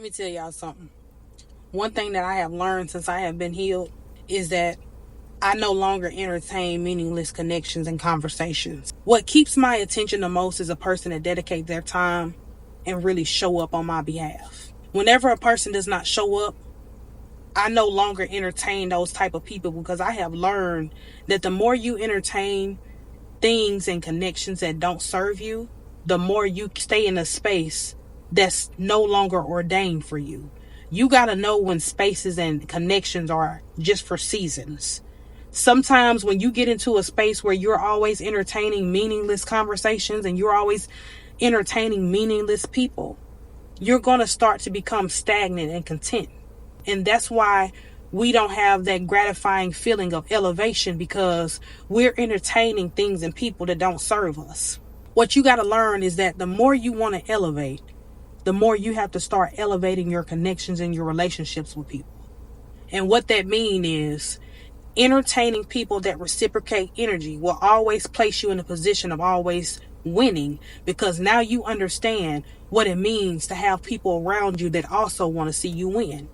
me tell y'all something. One thing that I have learned since I have been healed is that I no longer entertain meaningless connections and conversations. What keeps my attention the most is a person that dedicates their time and really show up on my behalf. Whenever a person does not show up, I no longer entertain those type of people, because I have learned that the more you entertain things and connections that don't serve you, the more you stay in a space that's no longer ordained for you. You got to know when spaces and connections are just for seasons. Sometimes when you get into a space where you're always entertaining meaningless conversations and you're always entertaining meaningless people, you're going to start to become stagnant and content. And that's why we don't have that gratifying feeling of elevation, because we're entertaining things and people that don't serve us. What you got to learn is that the more you want to elevate, the more you have to start elevating your connections and your relationships with people. And what that means is entertaining people that reciprocate energy will always place you in a position of always winning, because now you understand what it means to have people around you that also want to see you win.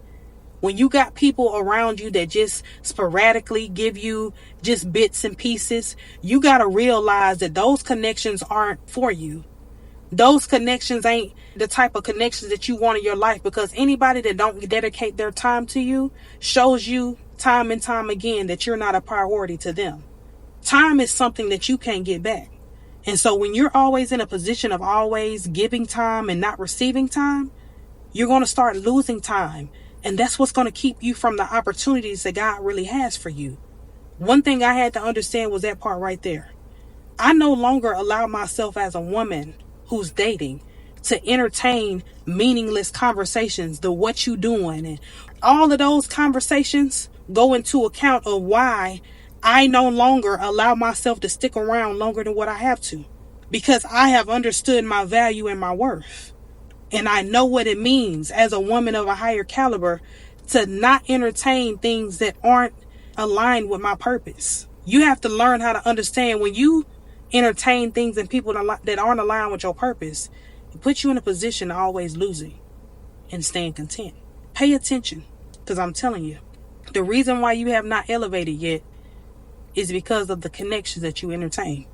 When you got people around you that just sporadically give you just bits and pieces, you got to realize that those connections aren't for you. Those connections ain't the type of connections that you want in your life, because anybody that don't dedicate their time to you shows you time and time again that you're not a priority to them. Time is something that you can't get back. And so when you're always in a position of always giving time and not receiving time, you're going to start losing time. And that's what's going to keep you from the opportunities that God really has for you. One thing I had to understand was that part right there. I no longer allow myself as a woman who's dating to entertain meaningless conversations, the what you doing, and all of those conversations go into account of why I no longer allow myself to stick around longer than what I have to, because I have understood my value and my worth. And I know what it means as a woman of a higher caliber to not entertain things that aren't aligned with my purpose. You have to learn how to understand when you entertain things and people that aren't aligned with your purpose, it puts you in a position to always losing and staying content. Pay attention, because I'm telling you, the reason why you have not elevated yet is because of the connections that you entertain.